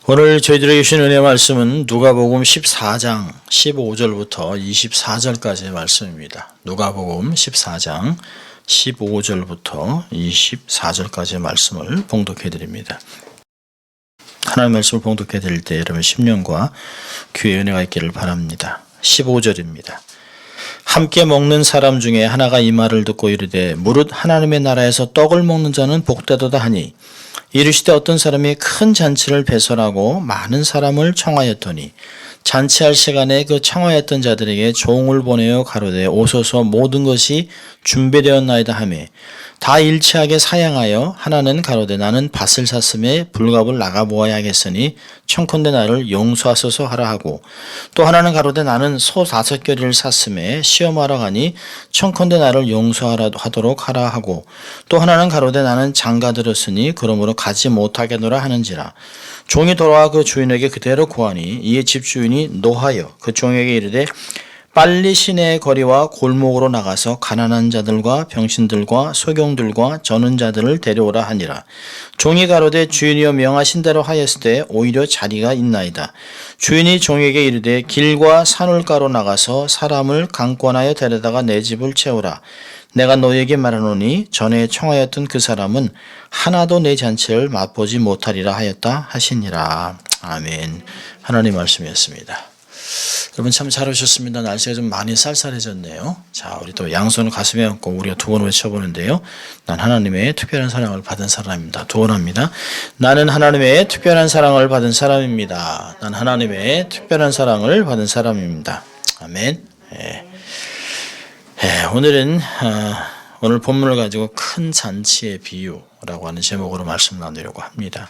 오늘 저희들에게 주신 은혜 말씀은 누가복음 14장 15절부터 24절까지의 말씀입니다. 누가복음 14장 15절부터 24절까지의 말씀을 봉독해 드립니다. 하나님의 말씀을 봉독해 드릴 때 여러분 심령과 귀의 은혜가 있기를 바랍니다. 15절입니다. 함께 먹는 사람 중에 하나가 이 말을 듣고 이르되 무릇 하나님의 나라에서 떡을 먹는 자는 복되도다 하니 이르시되 어떤 사람이 큰 잔치를 배설하고 많은 사람을 청하였더니 잔치할 시간에 그 청하였던 자들에게 종을 보내어 가로되 오소서 모든 것이 준비되었나이다 하매 다 일치하게 사양하여 하나는 가로되 나는 밭을 샀음에 불갑을 나가보아야 하겠으니 청컨대 나를 용서하소서 하라 하고 또 하나는 가로되 나는 소 5겨리를 샀음에 시험하러 가니 청컨대 나를 용서하도록 하라 하고 또 하나는 가로되 나는 장가 들었으니 그러므로 가지 못하겠노라 하는지라 종이 돌아와 그 주인에게 그대로 고하니 이에 집주인이 노하여 그 종에게 이르되 빨리 시내의 거리와 골목으로 나가서 가난한 자들과 병신들과 소경들과 저는 자들을 데려오라 하니라. 종이 가로되 주인이여 명하신 대로 하였을 때 오히려 자리가 있나이다. 주인이 종에게 이르되 길과 산울가로 나가서 사람을 강권하여 데려다가 내 집을 채우라. 내가 너에게 말하노니 전에 청하였던 그 사람은 하나도 내 잔치를 맛보지 못하리라 하였다 하시니라. 아멘. 하나님 말씀이었습니다. 여러분 참 잘오셨습니다. 날씨가 좀 많이 쌀쌀해졌네요. 자, 우리 또 양손을 가슴에 얹고 우리가 두 번 외쳐보는데요. 난 하나님의 특별한 사랑을 받은 사람입니다. 두 번 합니다. 나는 하나님의 특별한 사랑을 받은 사람입니다. 난 하나님의 특별한 사랑을 받은 사람입니다. 아멘. 오늘은 오늘 본문을 가지고 큰 잔치의 비유라고 하는 제목으로 말씀 나누려고 합니다.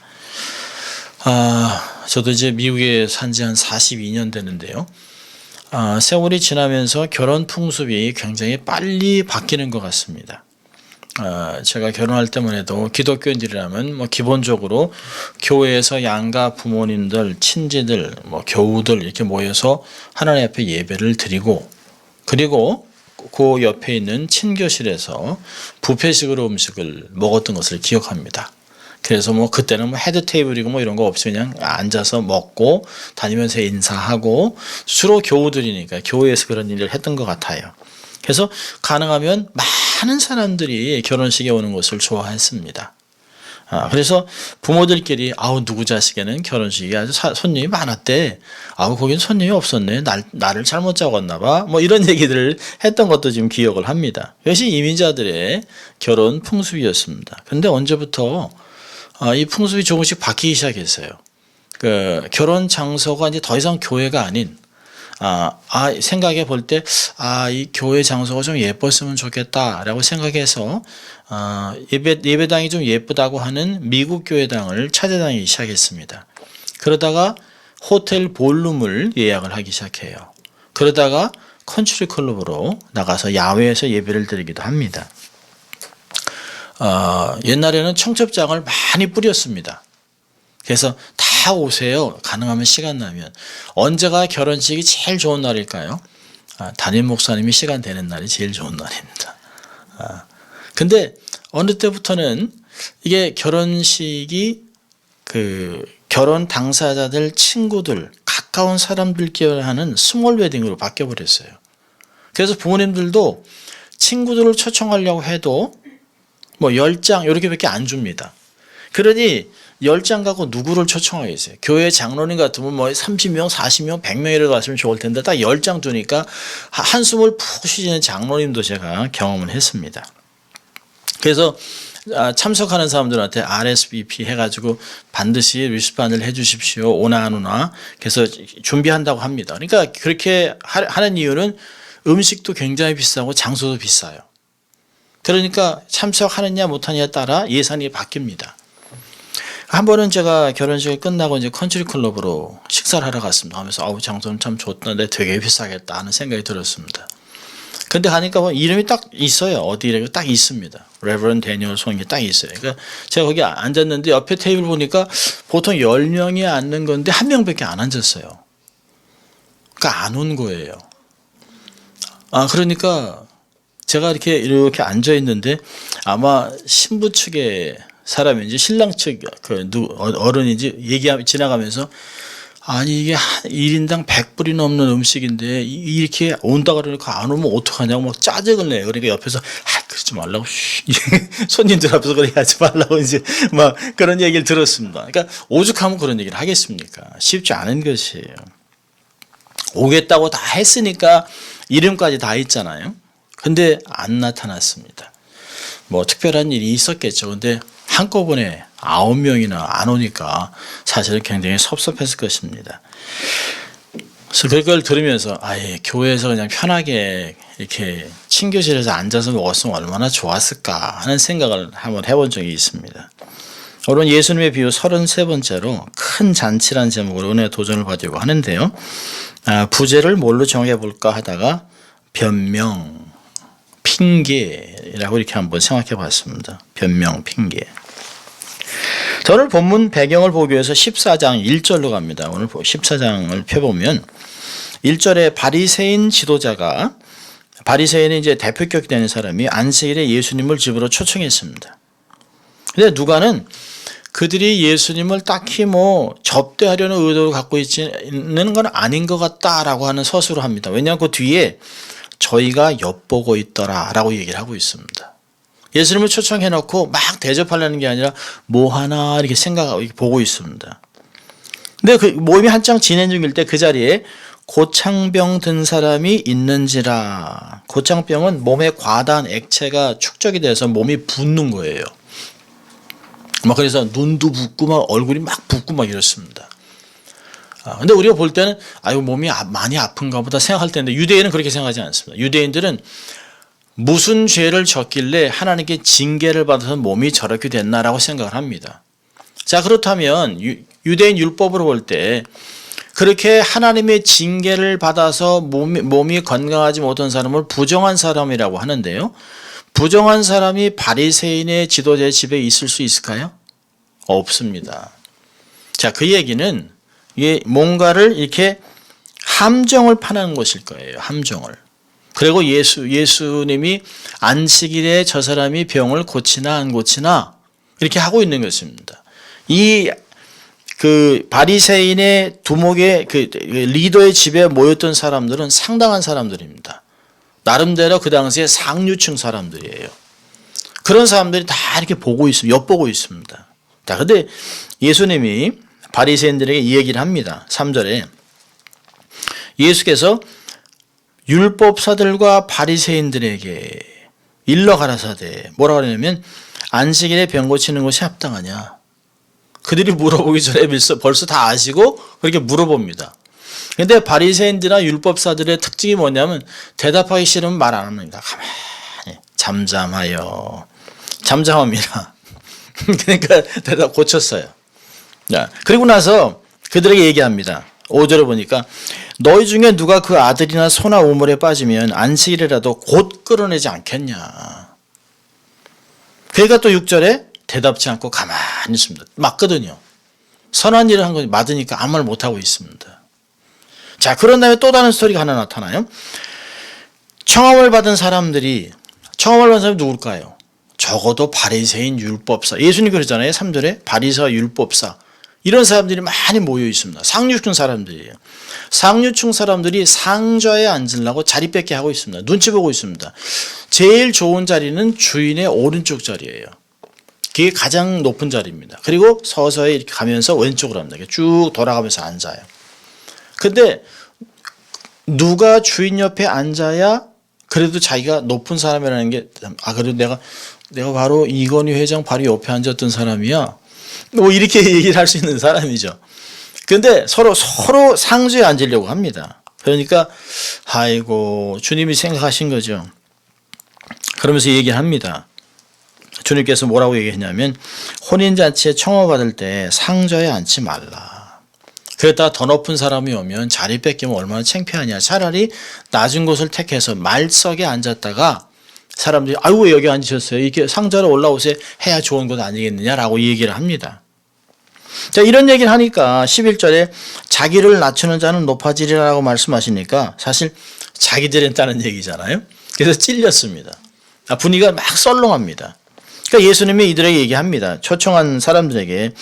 저도 이제 미국에 산 지 한 42년 되는데요. 세월이 지나면서 결혼 풍습이 굉장히 빨리 바뀌는 것 같습니다. 제가 결혼할 때만 해도 기독교인들이라면 기본적으로 교회에서 양가 부모님들, 친지들, 교우들 이렇게 모여서 하나님 앞에 예배를 드리고 그리고 그 옆에 있는 친교실에서 뷔페식으로 음식을 먹었던 것을 기억합니다. 그래서 그때는 헤드 테이블이고 이런 거 없이 그냥 앉아서 먹고 다니면서 인사하고 주로 교우들이니까 교회에서 그런 일을 했던 것 같아요. 그래서 가능하면 많은 사람들이 결혼식에 오는 것을 좋아했습니다. 그래서 부모들끼리 누구 자식에는 결혼식이 아주 손님이 많았대. 거긴 손님이 없었네. 나를 잘못 잡았나 봐. 이런 얘기들을 했던 것도 지금 기억을 합니다. 이것이 이민자들의 결혼 풍습이었습니다. 그런데 언제부터 이 풍습이 조금씩 바뀌기 시작했어요. 결혼 장소가 이제 더 이상 교회가 아닌, 생각해 볼 때, 이 교회 장소가 좀 예뻤으면 좋겠다라고 생각해서, 예배당이 좀 예쁘다고 하는 미국 교회당을 찾아다니기 시작했습니다. 그러다가 호텔 볼룸을 예약을 하기 시작해요. 그러다가 컨트리 클럽으로 나가서 야외에서 예배를 드리기도 합니다. 옛날에는 청첩장을 많이 뿌렸습니다. 그래서 다 오세요. 가능하면 시간 나면. 언제가 결혼식이 제일 좋은 날일까요? 담임 목사님이 시간 되는 날이 제일 좋은 날입니다. 근데 어느 때부터는 이게 결혼식이 결혼 당사자들, 친구들, 가까운 사람들끼리 하는 스몰 웨딩으로 바뀌어버렸어요. 그래서 부모님들도 친구들을 초청하려고 해도 10장 이렇게밖에 안 줍니다. 그러니 10장 갖고 누구를 초청하겠어요? 교회 장로님 같으면 30명, 40명, 100명이라도 왔으면 좋을 텐데 딱 10장 두니까 한숨을 푹 쉬는 장로님도 제가 경험을 했습니다. 그래서 참석하는 사람들한테 RSVP 해가지고 반드시 리스폰을 해주십시오. 오나 안 오나. 그래서 준비한다고 합니다. 그러니까 그렇게 하는 이유는 음식도 굉장히 비싸고 장소도 비싸요. 그러니까 참석하느냐 못하느냐에 따라 예산이 바뀝니다. 한 번은 제가 결혼식이 끝나고 이제 컨트리 클럽으로 식사를 하러 갔습니다. 하면서 장소는 참 좋던데 되게 비싸겠다 하는 생각이 들었습니다. 근데 가니까 이름이 딱 있어요. 어디라고 딱 있습니다. 레버런 데니얼 손이 딱 있어요. 그러니까 제가 거기 앉았는데 옆에 테이블 보니까 보통 10명이 앉는 건데 1명밖에 안 앉았어요. 그러니까 안 온 거예요. 그러니까 제가 이렇게 앉아 있는데 아마 신부 측의 사람인지 신랑 측 어른인지 지나가면서 아니 이게 1인당 100불이 넘는 음식인데 이렇게 온다 그러니까 안 오면 어떡하냐고 막 짜증을 내요. 그러니까 옆에서 그러지 말라고 손님들 앞에서 그렇게 하지 말라고 이제 막 그런 얘기를 들었습니다. 그러니까 오죽하면 그런 얘기를 하겠습니까? 쉽지 않은 것이에요. 오겠다고 다 했으니까 이름까지 다 있잖아요. 근데 안 나타났습니다. 뭐 특별한 일이 있었겠죠. 근데 한꺼번에 9명이나 안 오니까 사실은 굉장히 섭섭했을 것입니다. 그래서 그걸 들으면서 아예 교회에서 그냥 편하게 이렇게 친교실에서 앉아서 먹었으면 얼마나 좋았을까 하는 생각을 한번 해본 적이 있습니다. 오늘 예수님의 비유 33번째로 큰 잔치라는 제목으로 은혜 도전을 받으려고 하는데요. 부제를 뭘로 정해볼까 하다가 변명, 핑계라고 이렇게 한번 생각해 봤습니다. 변명, 핑계. 오늘 본문 배경을 보기 위해서 14장 1절로 갑니다. 오늘 14장을 펴보면 1절에 바리새인 지도자가 바리새인이 이제 대표격이 되는 사람이 안식일에 예수님을 집으로 초청했습니다. 근데 누가는 그들이 예수님을 딱히 뭐 접대하려는 의도를 갖고 있는 건 아닌 것 같다라고 하는 서술을 합니다. 왜냐하면 그 뒤에 저희가 엿보고 있더라라고 얘기를 하고 있습니다. 예수님을 초청해놓고 막 대접하려는 게 아니라 뭐 하나 이렇게 생각하고 보고 있습니다. 근데 그 모임이 한창 진행 중일 때 그 자리에 고창병 든 사람이 있는지라. 고창병은 몸에 과다한 액체가 축적이 돼서 몸이 붓는 거예요. 막 그래서 눈도 붓고 막 얼굴이 막 붓고 막 이렇습니다. 근데 우리가 볼 때는 아유 몸이 많이 아픈가 보다 생각할 텐데 유대인은 그렇게 생각하지 않습니다. 유대인들은 무슨 죄를 졌길래 하나님께 징계를 받아서 몸이 저렇게 됐나라고 생각을 합니다. 자, 그렇다면 유대인 율법으로 볼 때 그렇게 하나님의 징계를 받아서 몸이 건강하지 못한 사람을 부정한 사람이라고 하는데요. 부정한 사람이 바리새인의 지도자의 집에 있을 수 있을까요? 없습니다. 자, 그 얘기는 이게 뭔가를 이렇게 함정을 파는 것일 거예요. 함정을. 그리고 예수님이 안식일에 저 사람이 병을 고치나 안 고치나 이렇게 하고 있는 것입니다. 그 바리새인의 두목의 그 리더의 집에 모였던 사람들은 상당한 사람들입니다. 나름대로 그 당시에 상류층 사람들이에요. 그런 사람들이 다 이렇게 보고 있습니다. 엿보고 있습니다. 자, 근데 예수님이 바리새인들에게 이 얘기를 합니다. 3절에 예수께서 율법사들과 바리새인들에게 일러 가라사대 뭐라고 하냐면 안식일에 병 고치는 것이 합당하냐. 그들이 물어보기 전에 벌써 다 아시고 그렇게 물어봅니다. 그런데 바리새인들이나 율법사들의 특징이 뭐냐면 대답하기 싫으면 말 안 합니다. 가만히 잠잠하여. 잠잠합니다. 그러니까 대답 고쳤어요. 자, 그리고 나서 그들에게 얘기합니다. 5절에 보니까 너희 중에 누가 그 아들이나 소나 우물에 빠지면 안식일이라도 곧 끌어내지 않겠냐. 그러니까 또 6절에 대답지 않고 가만히 있습니다. 맞거든요. 선한 일을 한 거지 맞으니까 아무 말 못하고 있습니다. 자, 그런 다음에 또 다른 스토리가 하나 나타나요. 청함을 받은 사람이 누굴까요? 적어도 바리새인 율법사. 예수님 그러잖아요. 3절에 바리새와 율법사. 이런 사람들이 많이 모여 있습니다. 상류층 사람들이에요. 상류층 사람들이 상좌에 앉으려고 자리 뺏게 하고 있습니다. 눈치 보고 있습니다. 제일 좋은 자리는 주인의 오른쪽 자리예요. 그게 가장 높은 자리입니다. 그리고 서서히 이렇게 가면서 왼쪽으로 합니다. 이렇게 쭉 돌아가면서 앉아요. 근데 누가 주인 옆에 앉아야 그래도 자기가 높은 사람이라는 게 그래도 내가 바로 이건희 회장 바로 옆에 앉았던 사람이야. 뭐 이렇게 얘기를 할 수 있는 사람이죠. 근데 서로 상주에 앉으려고 합니다. 그러니까 아이고 주님이 생각하신 거죠. 그러면서 얘기를 합니다. 주님께서 뭐라고 얘기했냐면 혼인잔치에 청혼받을 때 상좌에 앉지 말라. 그랬다가 더 높은 사람이 오면 자리 뺏기면 얼마나 창피하냐. 차라리 낮은 곳을 택해서 말석에 앉았다가 사람들이 아이고 왜 여기 앉으셨어요? 이렇게 상자로 올라오세요 해야 좋은 것 아니겠느냐라고 얘기를 합니다. 자, 이런 얘기를 하니까 11절에 자기를 낮추는 자는 높아지리라고 말씀하시니까 사실 자기들은 따는 얘기잖아요. 그래서 찔렸습니다. 분위기가 막 썰렁합니다. 그러니까 예수님이 이들에게 얘기합니다. 초청한 사람들에게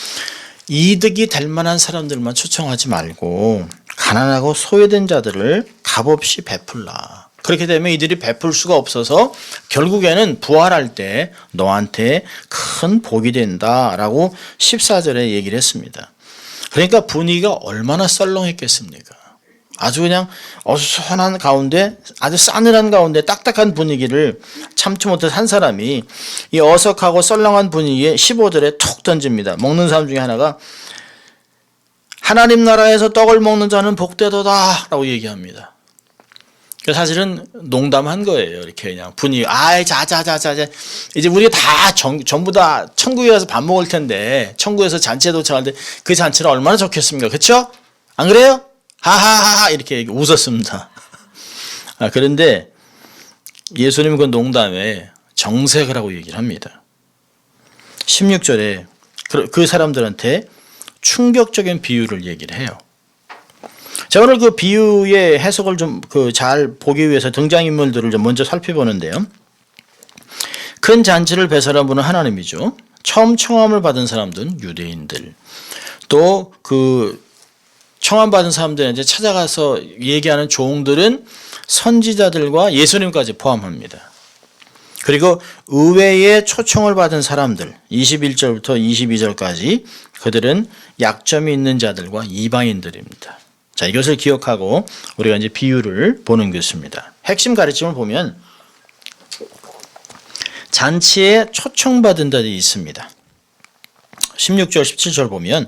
이득이 될 만한 사람들만 초청하지 말고 가난하고 소외된 자들을 값없이 베풀라. 그렇게 되면 이들이 베풀 수가 없어서 결국에는 부활할 때 너한테 큰 복이 된다라고 14절에 얘기를 했습니다. 그러니까 분위기가 얼마나 썰렁했겠습니까? 아주 그냥 어수선한 가운데, 아주 싸늘한 가운데 딱딱한 분위기를 참지 못해서 한 사람이 이 어석하고 썰렁한 분위기에 15절에 툭 던집니다. 먹는 사람 중에 하나가 하나님 나라에서 떡을 먹는 자는 복되도다 라고 얘기합니다. 사실은 농담한 거예요. 이렇게 그냥 분위기, 자자자자, 이제 우리가 다 전부 다 천국에 가서 밥 먹을 텐데, 천국에서 잔치에 도착하는데 그 잔치는 얼마나 좋겠습니까? 그렇죠? 안 그래요? 하하하하 이렇게 웃었습니다. 그런데 예수님은 그 농담에 정색을 하고 얘기를 합니다. 16절에 그 사람들한테 충격적인 비유를 얘기를 해요. 자, 오늘 그 비유의 해석을 좀 잘 보기 위해서 등장인물들을 좀 먼저 살펴보는데요. 큰 잔치를 배설한 분은 하나님이죠. 처음 청함을 받은 사람들은 유대인들. 또 청함 받은 사람들한테 찾아가서 얘기하는 종들은 선지자들과 예수님까지 포함합니다. 그리고 의외의 초청을 받은 사람들 21절부터 22절까지 그들은 약점이 있는 자들과 이방인들입니다. 자, 이것을 기억하고 우리가 이제 비유를 보는 것입니다. 핵심 가르침을 보면 잔치에 초청받은 자들이 있습니다. 16절, 17절 보면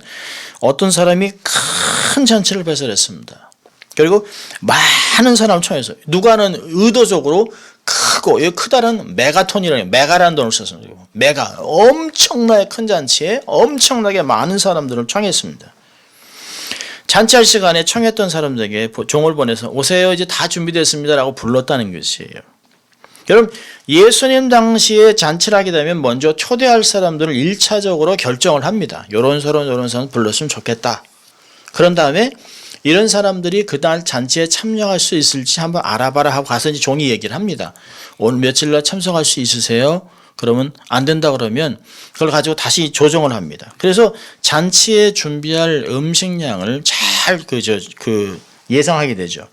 어떤 사람이 큰 잔치를 배설했습니다. 그리고 많은 사람을 청해서 누가는 의도적으로 크고, 이 크다는 메가라는 돈을 썼습니다. 메가, 엄청나게 큰 잔치에 엄청나게 많은 사람들을 청했습니다. 잔치할 시간에 청했던 사람들에게 종을 보내서 오세요, 이제 다 준비됐습니다 라고 불렀다는 것이에요. 여러분, 예수님 당시에 잔치를 하게 되면 먼저 초대할 사람들을 1차적으로 결정을 합니다. 요런 사람 불렀으면 좋겠다. 그런 다음에 이런 사람들이 그날 잔치에 참여할 수 있을지 한번 알아봐라 하고 가서 이제 종이 얘기를 합니다. 오늘 며칠날 참석할 수 있으세요? 그러면 안 된다 그러면 그걸 가지고 다시 조정을 합니다. 그래서 잔치에 준비할 음식량을 잘 예상하게 되죠.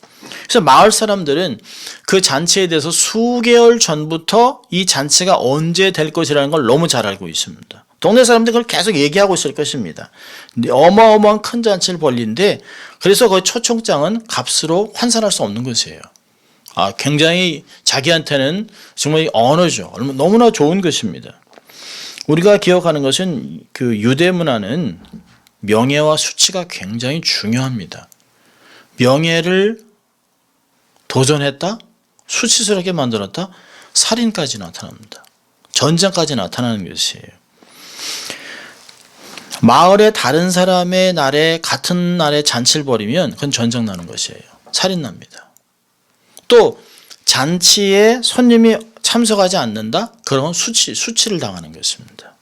그래서 마을 사람들은 그 잔치에 대해서 수개월 전부터 이 잔치가 언제 될 것이라는 걸 너무 잘 알고 있습니다. 동네 사람들이 그걸 계속 얘기하고 있을 것입니다. 어마어마한 큰 잔치를 벌리는데 그래서 그 초청장은 값으로 환산할 수 없는 것이에요. 굉장히 자기한테는 정말 언어죠. 너무나 좋은 것입니다. 우리가 기억하는 것은 그 유대 문화는 명예와 수치가 굉장히 중요합니다. 명예를 도전했다? 수치스럽게 만들었다? 살인까지 나타납니다. 전쟁까지 나타나는 것이에요. 마을의 다른 사람의 날에 같은 날에 잔치를 벌이면 그건 전쟁 나는 것이에요. 살인 납니다. 또 잔치에 손님이 참석하지 않는다? 그러면 수치를 당하는 것입니다.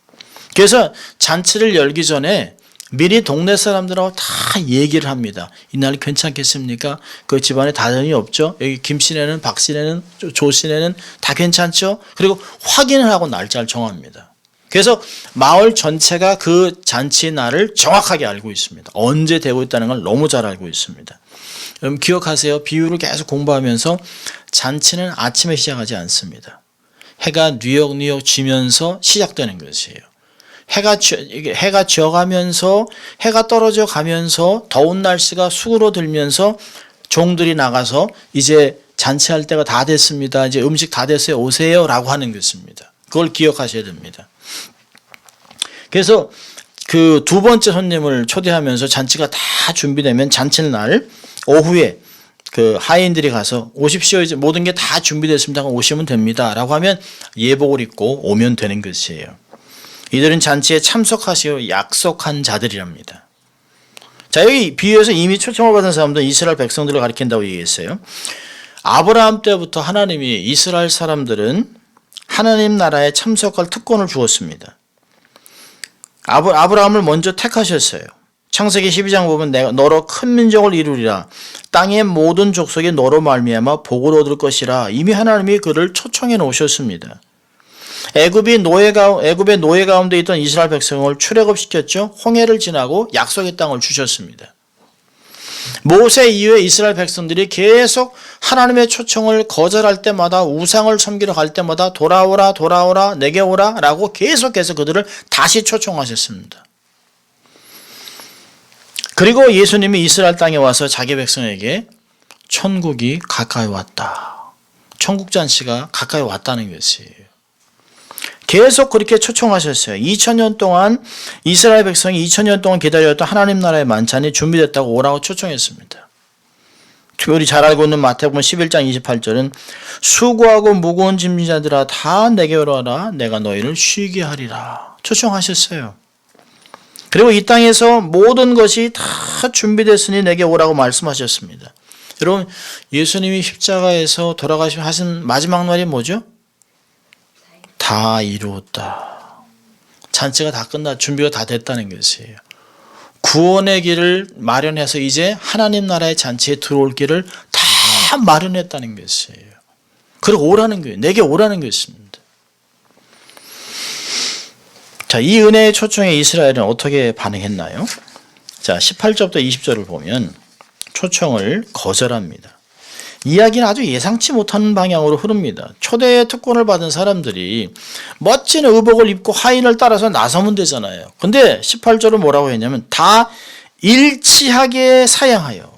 그래서 잔치를 열기 전에 미리 동네 사람들하고 다 얘기를 합니다. 이날 괜찮겠습니까? 그 집안에 다름이 없죠? 여기 김씨네는 박씨네는 조씨네는 다 괜찮죠? 그리고 확인을 하고 날짜를 정합니다. 그래서 마을 전체가 그 잔치 날을 정확하게 알고 있습니다. 언제 되고 있다는 걸 너무 잘 알고 있습니다. 여러분 기억하세요. 비유를 계속 공부하면서 잔치는 아침에 시작하지 않습니다. 해가 뉘역뉘역 지면서 시작되는 것이에요. 해가 져가면서 해가 떨어져 가면서 더운 날씨가 수그러들면서 종들이 나가서 이제 잔치할 때가 다 됐습니다. 이제 음식 다 됐어요. 오세요 라고 하는 것입니다. 그걸 기억하셔야 됩니다. 그래서 그 두 번째 손님을 초대하면서 잔치가 다 준비되면 잔치날 오후에 그 하인들이 가서 오십시오. 이제 모든 게 다 준비됐습니다. 오시면 됩니다. 라고 하면 예복을 입고 오면 되는 것이에요. 이들은 잔치에 참석하시오 약속한 자들이랍니다. 자, 여기 비유에서 이미 초청을 받은 사람들은 이스라엘 백성들을 가리킨다고 얘기했어요. 아브라함 때부터 하나님이 이스라엘 사람들은 하나님 나라에 참석할 특권을 주었습니다. 아브라함을 먼저 택하셨어요. 창세기 12장 보면 내가 너로 큰 민족을 이루리라. 땅의 모든 족속이 너로 말미암아 복을 얻을 것이라. 이미 하나님이 그를 초청해 놓으셨습니다. 애굽의 노예 가운데 있던 이스라엘 백성을 출애굽시켰죠. 홍해를 지나고 약속의 땅을 주셨습니다. 모세 이후에 이스라엘 백성들이 계속 하나님의 초청을 거절할 때마다 우상을 섬기러 갈 때마다 돌아오라 돌아오라 내게 오라 라고 계속해서 그들을 다시 초청하셨습니다. 그리고 예수님이 이스라엘 땅에 와서 자기 백성에게 천국이 가까이 왔다. 천국 잔치가 가까이 왔다는 것이에요. 계속 그렇게 초청하셨어요. 2000년 동안 이스라엘 백성이 2000년 동안 기다렸던 하나님 나라의 만찬이 준비됐다고 오라고 초청했습니다. 우리 잘 알고 있는 마태복음 11장 28절은 수고하고 무거운 짐진 자들아 다 내게 오라라 내가 너희를 쉬게 하리라 초청하셨어요. 그리고 이 땅에서 모든 것이 다 준비됐으니 내게 오라고 말씀하셨습니다. 여러분 예수님이 십자가에서 돌아가시면 하신 마지막 말이 뭐죠? 다 이루었다. 잔치가 다 끝나 준비가 다 됐다는 것이에요. 구원의 길을 마련해서 이제 하나님 나라의 잔치에 들어올 길을 다 마련했다는 것이에요. 그리고 오라는 거예요. 내게 오라는 것입니다. 자, 이 은혜의 초청에 이스라엘은 어떻게 반응했나요? 자, 18절부터 20절을 보면 초청을 거절합니다. 이야기는 아주 예상치 못하는 방향으로 흐릅니다. 초대의 특권을 받은 사람들이 멋진 의복을 입고 하인을 따라서 나서면 되잖아요. 근데 18절은 뭐라고 했냐면 다 일치하게 사양하여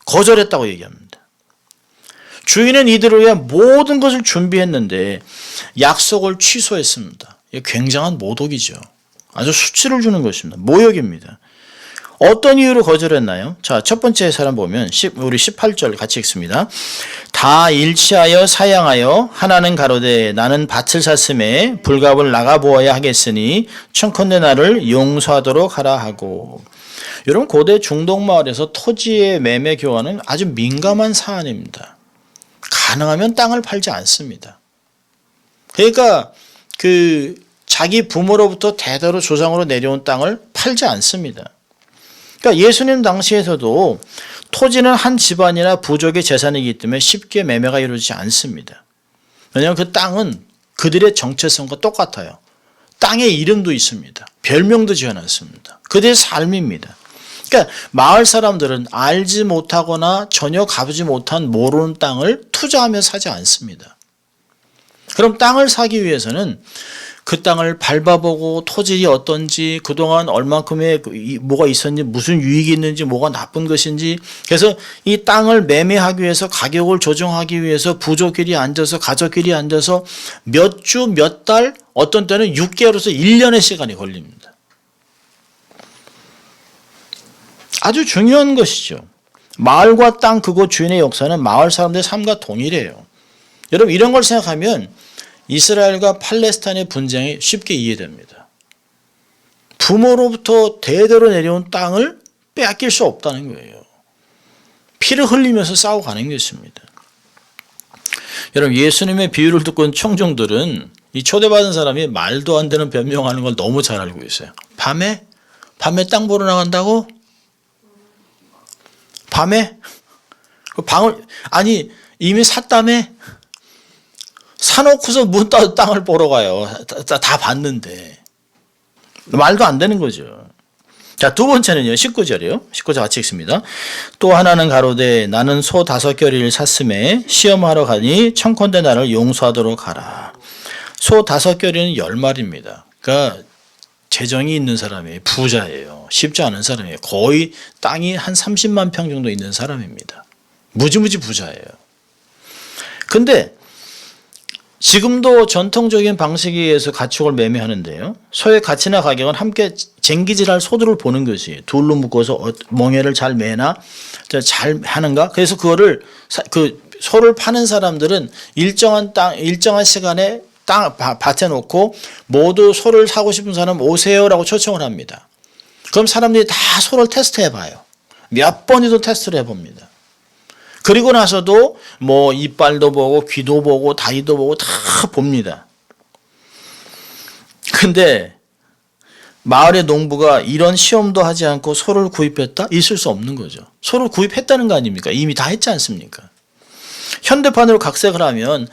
거절했다고 얘기합니다. 주인은 이들을 위해 모든 것을 준비했는데 약속을 취소했습니다. 이게 굉장한 모독이죠. 아주 수치를 주는 것입니다. 모욕입니다. 어떤 이유로 거절했나요? 자, 첫 번째 사람 보면 우리 18절 같이 읽습니다. 다 일치하여 사양하여 하나는 가로되 나는 밭을 샀음에 불갑을 나가보아야 하겠으니 청컨대 나를 용서하도록 하라 하고. 여러분 고대 중동 마을에서 토지의 매매 교환은 아주 민감한 사안입니다. 가능하면 땅을 팔지 않습니다. 그러니까 자기 부모로부터 대대로 조상으로 내려온 땅을 팔지 않습니다. 그러니까 예수님 당시에서도 토지는 한 집안이나 부족의 재산이기 때문에 쉽게 매매가 이루어지지 않습니다. 왜냐하면 그 땅은 그들의 정체성과 똑같아요. 땅의 이름도 있습니다. 별명도 지어놨습니다. 그들의 삶입니다. 그러니까 마을 사람들은 알지 못하거나 전혀 가보지 못한 모르는 땅을 투자하며 사지 않습니다. 그럼 땅을 사기 위해서는 그 땅을 밟아보고 토질이 어떤지 그동안 얼만큼의 뭐가 있었는지 무슨 유익이 있는지 뭐가 나쁜 것인지 그래서 이 땅을 매매하기 위해서 가격을 조정하기 위해서 부족끼리 앉아서 가족끼리 앉아서 몇 주, 몇 달 어떤 때는 6개월에서 1년의 시간이 걸립니다. 아주 중요한 것이죠. 마을과 땅 그곳 주인의 역사는 마을 사람들의 삶과 동일해요. 여러분 이런 걸 생각하면 이스라엘과 팔레스타인의 분쟁이 쉽게 이해됩니다. 부모로부터 대대로 내려온 땅을 빼앗길 수 없다는 거예요. 피를 흘리면서 싸워가는 것입니다. 여러분 예수님의 비유를 듣고 있는 청중들은 이 초대받은 사람이 말도 안 되는 변명하는 걸 너무 잘 알고 있어요. 밤에 땅 보러 나간다고? 밤에? 아니 이미 샀다며? 사놓고서 문 따서 땅을 보러 가요. 다 봤는데. 말도 안 되는 거죠. 자, 두 번째는요. 19절이요. 19절 같이 읽습니다. 또 하나는 가로되 나는 소 5겨리를 샀음에 시험하러 가니 청컨대 나를 용서하도록 하라. 소 5겨리는 10마리입니다. 그러니까 재정이 있는 사람이에요. 부자예요. 쉽지 않은 사람이에요. 거의 땅이 한 30만 평 정도 있는 사람입니다. 무지무지 부자예요. 근데 지금도 전통적인 방식에 의해서 가축을 매매하는데요. 소의 가치나 가격은 함께 쟁기질할 소들을 보는 것이에요. 둘로 묶어서 멍에를 잘 매나 잘 하는가. 그래서 그거를 소를 파는 사람들은 일정한 시간에 밭에 놓고 모두 소를 사고 싶은 사람 오세요라고 초청을 합니다. 그럼 사람들이 다 소를 테스트해봐요. 몇 번이도 테스트를 해봅니다. 그리고 나서도 뭐 이빨도 보고 귀도 보고 다리도 보고 다 봅니다. 근데 마을의 농부가 이런 시험도 하지 않고 소를 구입했다? 있을 수 없는 거죠. 소를 구입했다는 거 아닙니까? 이미 다 했지 않습니까? 현대판으로 각색을 하면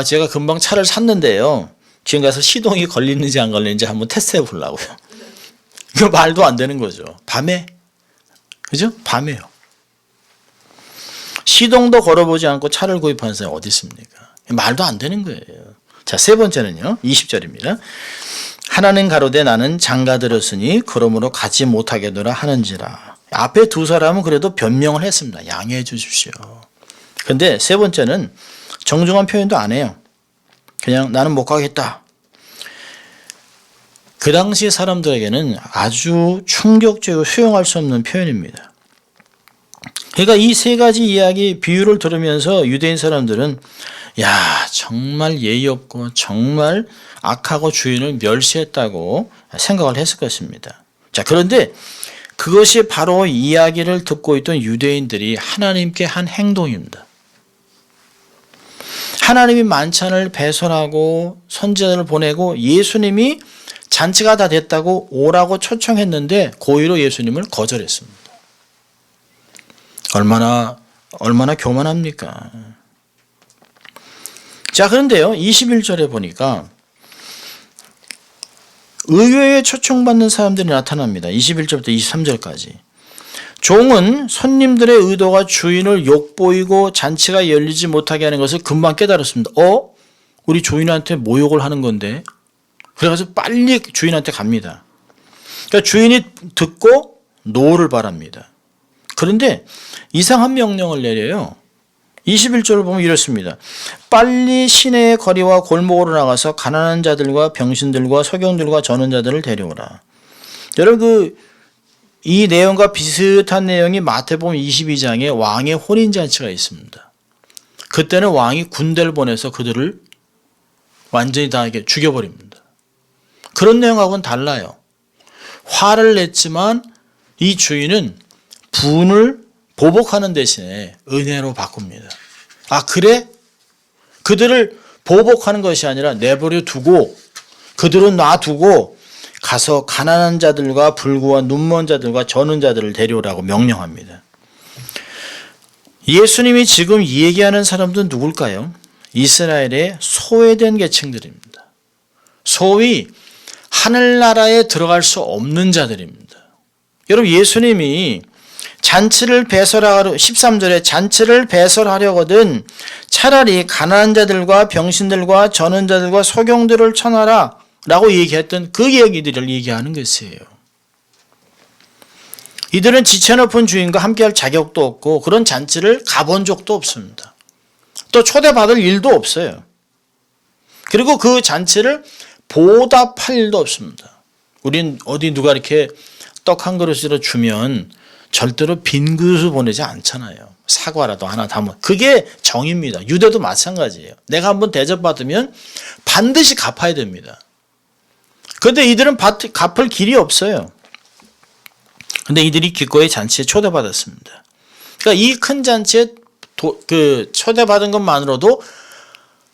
제가 금방 차를 샀는데요. 지금 가서 시동이 걸리는지 안 걸리는지 한번 테스트해 보려고요. 이거 말도 안 되는 거죠. 밤에. 그죠? 밤에요. 시동도 걸어보지 않고 차를 구입하는 사람이 어디 있습니까? 말도 안 되는 거예요. 자, 세 번째는요. 20절입니다. 하나는 가로되 나는 장가들었으니 그러므로 가지 못하겠노라 하는지라. 앞에 두 사람은 그래도 변명을 했습니다. 양해해 주십시오. 근데 세 번째는 정중한 표현도 안 해요. 그냥 나는 못 가겠다. 그 당시 사람들에게는 아주 충격적이고 수용할 수 없는 표현입니다. 그러니까 이 세 가지 이야기 비유를 들으면서 유대인 사람들은 야, 정말 예의 없고 정말 악하고 주인을 멸시했다고 생각을 했을 것입니다. 자, 그런데 그것이 바로 이야기를 듣고 있던 유대인들이 하나님께 한 행동입니다. 하나님이 만찬을 배설하고 선지자를 보내고 예수님이 잔치가 다 됐다고 오라고 초청했는데 고의로 예수님을 거절했습니다. 얼마나 교만합니까? 자, 그런데요, 21절에 보니까 의외에 초청받는 사람들이 나타납니다. 21절부터 23절까지. 종은 손님들의 의도가 주인을 욕보이고 잔치가 열리지 못하게 하는 것을 금방 깨달았습니다. 우리 주인한테 모욕을 하는 건데. 그래서 빨리 주인한테 갑니다. 그러니까 주인이 듣고 노를 바랍니다. 그런데 이상한 명령을 내려요. 21절을 보면 이렇습니다. 빨리 시내의 거리와 골목으로 나가서 가난한 자들과 병신들과 소경들과 저는 자들을 데려오라. 여러분 이 내용과 비슷한 내용이 마태복음 22장에 왕의 혼인잔치가 있습니다. 그때는 왕이 군대를 보내서 그들을 완전히 다 이렇게 죽여버립니다. 그런 내용하고는 달라요. 화를 냈지만 이 주인은 분을 보복하는 대신에 은혜로 바꿉니다. 아, 그래? 그들을 보복하는 것이 아니라 내버려 두고 그들은 놔두고 가서 가난한 자들과 불구와 눈먼 자들과 저는 자들을 데려오라고 명령합니다. 예수님이 지금 얘기하는 사람들은 누굴까요? 이스라엘의 소외된 계층들입니다. 소위 하늘나라에 들어갈 수 없는 자들입니다. 여러분, 예수님이 잔치를 배설하려 13절에 잔치를 배설하려거든 차라리 가난한 자들과 병신들과 저는 자들과 소경들을 쳐놔라 라고 얘기했던 그 얘기들을 얘기하는 것이에요. 이들은 지체 높은 주인과 함께할 자격도 없고 그런 잔치를 가본 적도 없습니다. 또 초대받을 일도 없어요. 그리고 그 잔치를 보답할 일도 없습니다. 우린 어디 누가 이렇게 떡 한 그릇으로 주면 절대로 빈 그릇을 보내지 않잖아요. 사과라도 하나 담아. 그게 정입니다. 유대도 마찬가지예요. 내가 한번 대접받으면 반드시 갚아야 됩니다. 그런데 이들은 갚을 길이 없어요. 그런데 이들이 기꺼이 잔치에 초대받았습니다. 그러니까 이 큰 잔치에 초대받은 것만으로도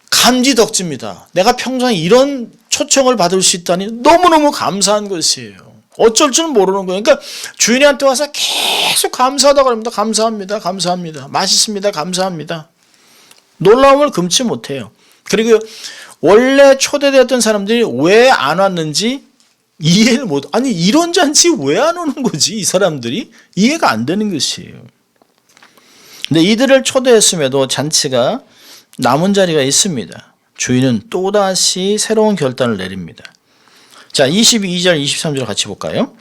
감지덕지입니다. 내가 평소에 이런 초청을 받을 수 있다니 너무너무 감사한 것이에요. 어쩔 줄 모르는 거예요. 그러니까 주인한테 와서 계속 감사하다고 합니다. 감사합니다. 감사합니다. 맛있습니다. 감사합니다. 놀라움을 금치 못해요. 그리고 원래 초대되었던 사람들이 왜 안 왔는지 이해를 못, 아니 이런 잔치 왜 안 오는 거지? 이 사람들이 이해가 안 되는 것이에요. 근데 이들을 초대했음에도 잔치가 남은 자리가 있습니다. 주인은 또다시 새로운 결단을 내립니다. 자, 22절, 23절 같이 볼까요?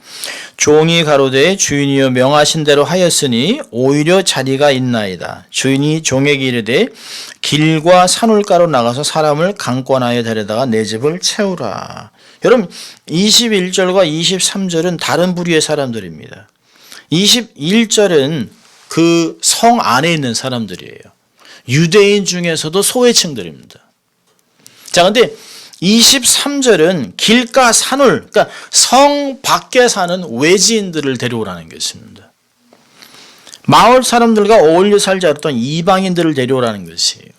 종이 가로되 주인이여 명하신 대로 하였으니 오히려 자리가 있나이다. 주인이 종에게 이르되 길과 산울가로 나가서 사람을 강권하여 데려다가 내 집을 채우라. 여러분 21절과 23절은 다른 부류의 사람들입니다. 21절은 그 성 안에 있는 사람들이에요. 유대인 중에서도 소외층들입니다. 자, 근데 23절은 길가 산울, 그러니까 성 밖에 사는 외지인들을 데려오라는 것입니다. 마을 사람들과 어울려 살지 않았던 이방인들을 데려오라는 것이에요.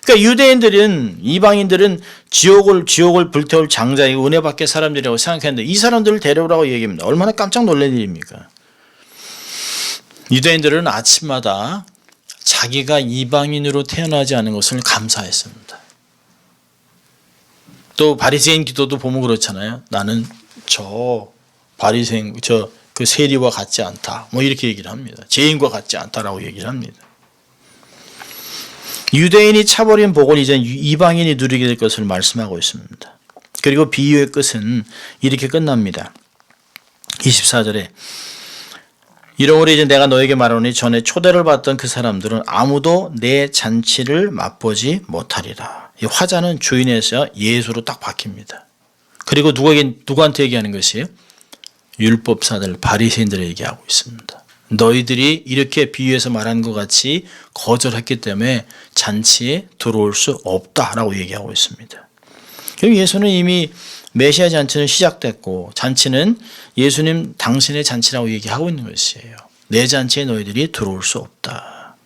그러니까 유대인들은, 이방인들은 지옥을 불태울 장자이고 은혜 밖의 사람들이라고 생각했는데 이 사람들을 데려오라고 얘기합니다. 얼마나 깜짝 놀란 일입니까? 유대인들은 아침마다 자기가 이방인으로 태어나지 않은 것을 감사했습니다. 또 바리새인 기도도 보면 그렇잖아요. 나는 저 바리새인 그 세리와 같지 않다. 뭐 이렇게 얘기를 합니다. 죄인과 같지 않다라고 얘기를 합니다. 유대인이 차버린 복을 이제 이방인이 누리게 될 것을 말씀하고 있습니다. 그리고 비유의 끝은 이렇게 끝납니다. 24절에 이러므로 이제 내가 너에게 말하노니 전에 초대를 받던 그 사람들은 아무도 내 잔치를 맛보지 못하리라. 이 화자는 주인에서 예수로 딱 바뀝니다. 그리고 누구한테 얘기하는 것이에요? 율법사들, 바리새인들에 얘기하고 있습니다. 너희들이 이렇게 비유해서 말한 것 같이 거절했기 때문에 잔치에 들어올 수 없다라고 얘기하고 있습니다. 그럼 예수는 이미 메시아 잔치는 시작됐고 잔치는 예수님 당신의 잔치라고 얘기하고 있는 것이에요. 내 잔치에 너희들이 들어올 수 없다.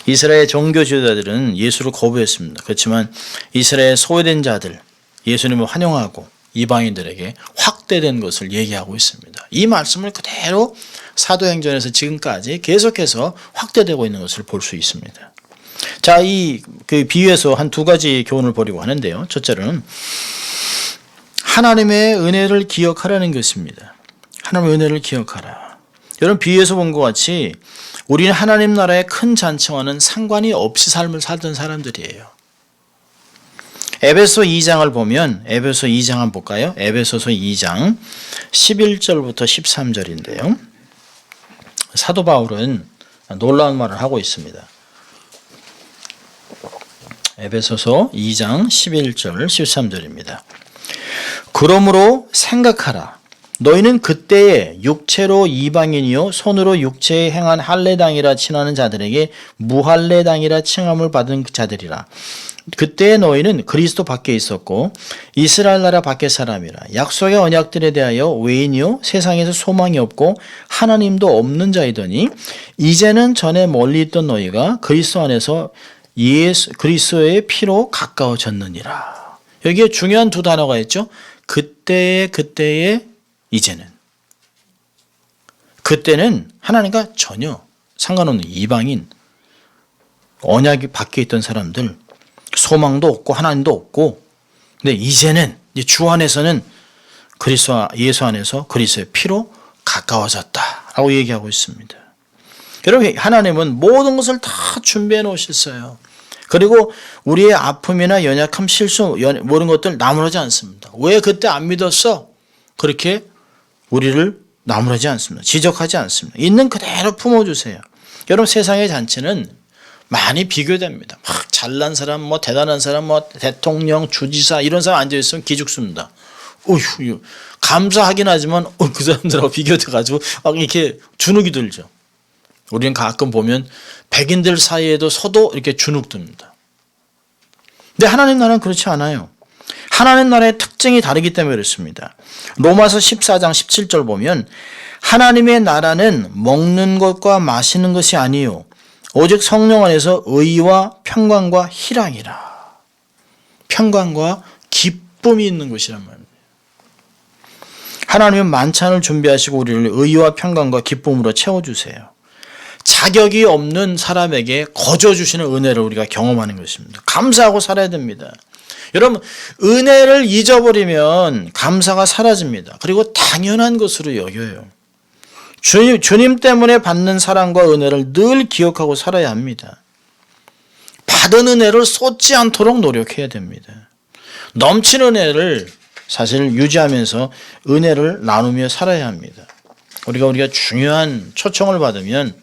이스라엘 종교 지도자들은 예수를 거부했습니다. 그렇지만 이스라엘 소외된 자들, 예수님을 환영하고 이방인들에게 확대된 것을 얘기하고 있습니다. 이 말씀을 그대로 사도행전에서 지금까지 계속해서 확대되고 있는 것을 볼 수 있습니다. 자, 그 비유에서 한 두 가지 교훈을 보려고 하는데요. 첫째로는 하나님의 은혜를 기억하라는 것입니다. 하나님의 은혜를 기억하라. 여러분 비유에서 본 것 같이 우리는 하나님 나라의 큰 잔치와는 상관이 없이 삶을 살던 사람들이에요. 에베소 2장을 보면 에베소 2장 한번 볼까요? 에베소서 2장 11절부터 13절인데요. 사도 바울은 놀라운 말을 하고 있습니다. 에베소서 2장 11절 13절입니다. 그러므로 생각하라. 너희는 그때에 육체로 이방인이요 손으로 육체에 행한 할례당이라 칭하는 자들에게 무할례당이라 칭함을 받은 자들이라. 그때에 너희는 그리스도 밖에 있었고 이스라엘 나라 밖의 사람이라. 약속의 언약들에 대하여 외인이요 세상에서 소망이 없고 하나님도 없는 자이더니 이제는 전에 멀리 있던 너희가 그리스도 안에서 그리스도의 피로 가까워졌느니라. 여기에 중요한 두 단어가 있죠. 그때에 이제는. 그때는 하나님과 전혀 상관없는 이방인, 언약이 밖에 있던 사람들, 소망도 없고 하나님도 없고, 근데 이제는 주 안에서는 예수 안에서 그리스도의 피로 가까워졌다라고 얘기하고 있습니다. 여러분 하나님은 모든 것을 다 준비해 놓으셨어요. 그리고 우리의 아픔이나 연약함, 실수, 모든 것들 나무라지 않습니다. 왜 그때 안 믿었어? 그렇게 우리를 나무라지 않습니다. 지적하지 않습니다. 있는 그대로 품어주세요. 여러분 세상의 잔치는 많이 비교됩니다. 막 잘난 사람, 대단한 사람, 대통령, 주지사 이런 사람 앉아있으면 기죽습니다. 어휴, 감사하긴 하지만 그 사람들하고 비교돼가지고 막 이렇게 주눅이 들죠. 우리는 가끔 보면 백인들 사이에도 서도 이렇게 주눅 듭니다. 근데 하나님 나라는 그렇지 않아요. 하나님 나라의 특징이 다르기 때문에 그렇습니다. 로마서 14장 17절 보면 하나님의 나라는 먹는 것과 마시는 것이 아니요 오직 성령 안에서 의와 평강과 희락이라. 평강과 기쁨이 있는 것이란 말입니다. 하나님은 만찬을 준비하시고 우리를 의와 평강과 기쁨으로 채워주세요. 자격이 없는 사람에게 거저 주시는 은혜를 우리가 경험하는 것입니다. 감사하고 살아야 됩니다. 여러분 은혜를 잊어버리면 감사가 사라집니다. 그리고 당연한 것으로 여겨요. 주님 때문에 받는 사랑과 은혜를 늘 기억하고 살아야 합니다. 받은 은혜를 쏟지 않도록 노력해야 됩니다. 넘치는 은혜를 사실 유지하면서 은혜를 나누며 살아야 합니다. 우리가 중요한 초청을 받으면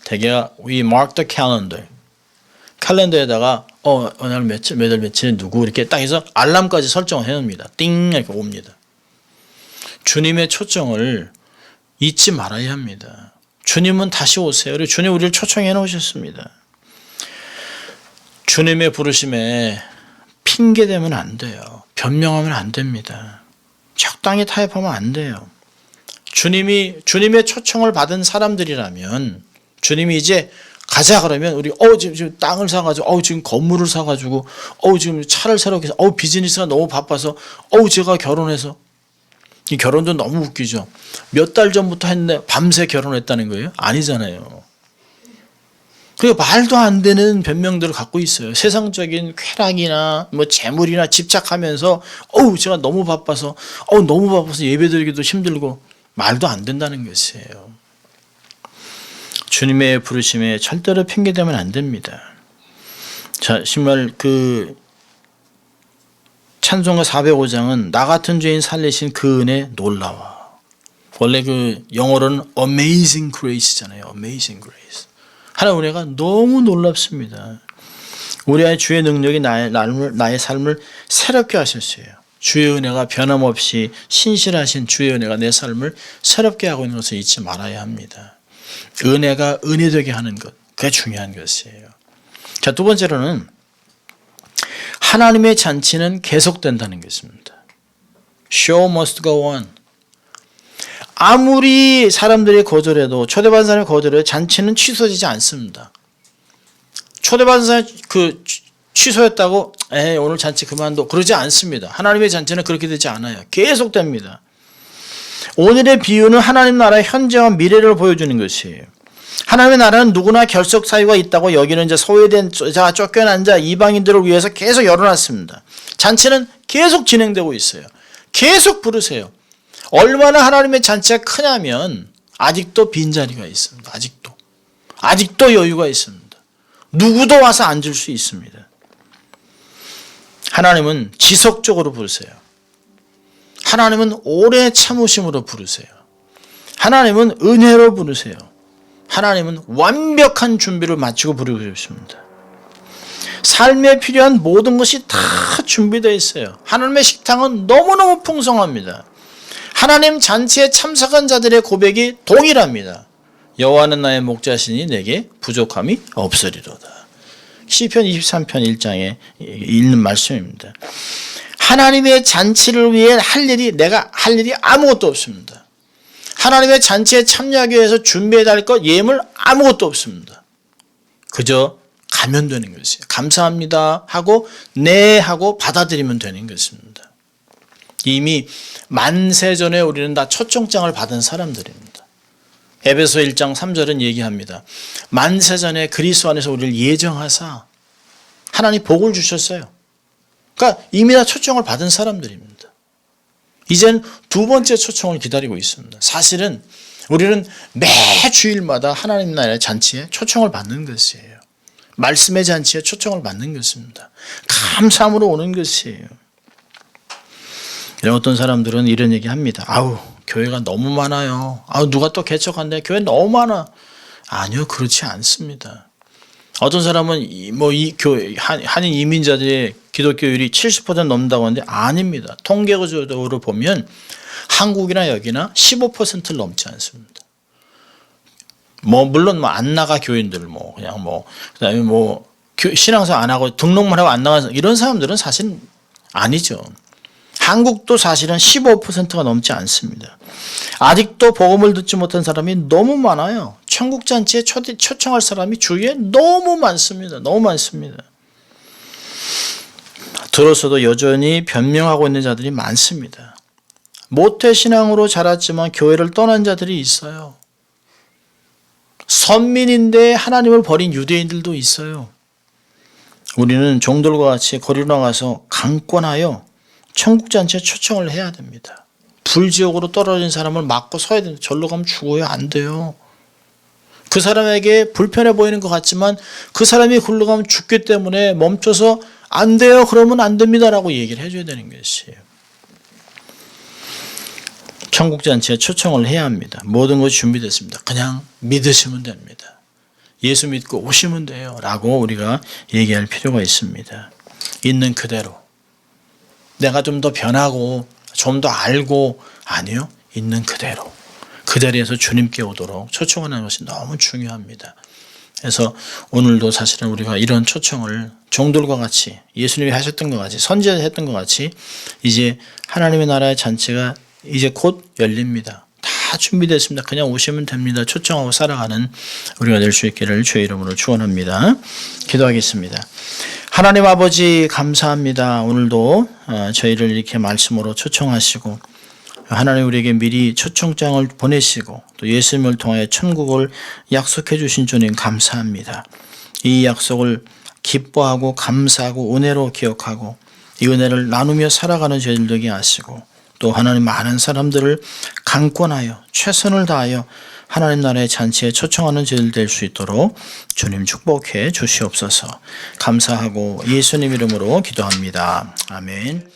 대개 we mark the calendar. 캘린더에다가 오늘 며칠 누구 이렇게 딱 해서 알람까지 설정을 해놓습니다. 띵 이렇게 옵니다. 주님의 초청을 잊지 말아야 합니다. 주님은 다시 오세요. 그리고 주님 우리를 초청해 놓으셨습니다. 주님의 부르심에 핑계대면 안 돼요. 변명하면 안 됩니다. 적당히 타협하면 안 돼요. 주님의 초청을 받은 사람들이라면 주님이 이제 가자 그러면 우리 지금 땅을 사가지고 지금 건물을 사가지고 지금 차를 새로 해서 비즈니스가 너무 바빠서 제가 결혼해서 이 결혼도 너무 웃기죠. 몇 달 전부터 했는데 밤새 결혼했다는 거예요? 아니잖아요. 그리고 말도 안 되는 변명들을 갖고 있어요. 세상적인 쾌락이나 뭐 재물이나 집착하면서 제가 너무 바빠서 예배드리기도 힘들고 말도 안 된다는 것이에요. 주님의 부르심에 절대로 핑계대면 안 됩니다. 자, 정말 찬송가 405장은 나 같은 죄인 살리신 그 은혜 놀라워. 원래 영어로는 Amazing Grace잖아요. Amazing Grace. 하나님의 은혜가 너무 놀랍습니다. 우리 주의 능력이 나의 삶을 새롭게 하셨어요. 주의 은혜가 변함없이 신실하신 주의 은혜가 내 삶을 새롭게 하고 있는 것을 잊지 말아야 합니다. 은혜가 은혜되게 하는 것, 그게 중요한 것이에요. 자, 두 번째로는 하나님의 잔치는 계속된다는 것입니다. Show must go on. 아무리 사람들이 거절해도 초대받은 사람이 거절해도 잔치는 취소되지 않습니다. 초대받은 사람이 취소했다고 오늘 잔치 그만둬 그러지 않습니다. 하나님의 잔치는 그렇게 되지 않아요. 계속됩니다. 오늘의 비유는 하나님 나라의 현재와 미래를 보여주는 것이에요. 하나님의 나라는 누구나 결속 사유가 있다고 여기는 소외된 자, 쫓겨난 자, 이방인들을 위해서 계속 열어놨습니다. 잔치는 계속 진행되고 있어요. 계속 부르세요. 얼마나 하나님의 잔치가 크냐면 아직도 빈자리가 있습니다. 아직도 여유가 있습니다. 누구도 와서 앉을 수 있습니다. 하나님은 지속적으로 부르세요. 하나님은 오래 참으심으로 부르세요. 하나님은 은혜로 부르세요. 하나님은 완벽한 준비를 마치고 부르고 싶습니다. 삶에 필요한 모든 것이 다 준비되어 있어요. 하나님의 식탁은 너무너무 풍성합니다. 하나님 잔치에 참석한 자들의 고백이 동일합니다. 여호와는 나의 목자시니 내게 부족함이 없으리로다. 시편 23편 1장에 읽는 말씀입니다. 하나님의 잔치를 위해 내가 할 일이 아무것도 없습니다. 하나님의 잔치에 참여하기 위해서 준비해야 할 것, 예물 아무것도 없습니다. 그저 가면 되는 것이에요. 감사합니다 하고 네 하고 받아들이면 되는 것입니다. 이미 만세전에 우리는 다 초청장을 받은 사람들입니다. 에베소 1장 3절은 얘기합니다. 만세전에 그리스도 안에서 우리를 예정하사 하나님 복을 주셨어요. 그러니까 이미 다 초청을 받은 사람들입니다. 이젠 두 번째 초청을 기다리고 있습니다. 사실은 우리는 매 주일마다 하나님 나라의 잔치에 초청을 받는 것이에요. 말씀의 잔치에 초청을 받는 것입니다. 감사함으로 오는 것이에요. 어떤 사람들은 이런 얘기 합니다. 교회가 너무 많아요. 누가 또 개척한대. 교회 너무 많아. 아니요, 그렇지 않습니다. 어떤 사람은 한인 이민자들의 기독교율이 70% 넘는다고 하는데 아닙니다. 통계적으로 보면 한국이나 여기나 15%를 넘지 않습니다. 물론 안 나가 교인들 그다음에 신앙생활 안 하고 등록만 하고 안 나가는 이런 사람들은 사실 아니죠. 한국도 사실은 15%가 넘지 않습니다. 아직도 복음을 듣지 못한 사람이 너무 많아요. 천국 잔치에 초청할 사람이 주위에 너무 많습니다. 너무 많습니다. 들었어도 여전히 변명하고 있는 자들이 많습니다. 모태신앙으로 자랐지만 교회를 떠난 자들이 있어요. 선민인데 하나님을 버린 유대인들도 있어요. 우리는 종들과 같이 거리로 나가서 강권하여 천국잔치에 초청을 해야 됩니다. 불지옥으로 떨어진 사람을 막고 서야 됩니다. 절로 가면 죽어요. 안 돼요. 그 사람에게 불편해 보이는 것 같지만 그 사람이 글로 가면 죽기 때문에 멈춰서 안 돼요. 그러면 안 됩니다라고 얘기를 해줘야 되는 것이에요. 천국잔치에 초청을 해야 합니다. 모든 것이 준비됐습니다. 그냥 믿으시면 됩니다. 예수 믿고 오시면 돼요. 라고 우리가 얘기할 필요가 있습니다. 있는 그대로. 내가 좀 더 변하고 좀 더 알고 아니요. 있는 그대로. 그 자리에서 주님께 오도록 초청하는 것이 너무 중요합니다. 그래서 오늘도 사실은 우리가 이런 초청을 종들과 같이 예수님이 하셨던 것 같이 선지자가 했던 것 같이 이제 하나님의 나라의 잔치가 이제 곧 열립니다. 다 준비됐습니다. 그냥 오시면 됩니다. 초청하고 살아가는 우리가 될 수 있기를 주의 이름으로 축원합니다. 기도하겠습니다. 하나님 아버지 감사합니다. 오늘도 저희를 이렇게 말씀으로 초청하시고 하나님 우리에게 미리 초청장을 보내시고 또 예수님을 통하여 천국을 약속해 주신 주님 감사합니다. 이 약속을 기뻐하고 감사하고 은혜로 기억하고 이 은혜를 나누며 살아가는 저희들 되게 하시고 또 하나님 많은 사람들을 강권하여 최선을 다하여 하나님 나라의 잔치에 초청하는 저희들 될 수 있도록 주님 축복해 주시옵소서. 감사하고 예수님 이름으로 기도합니다. 아멘.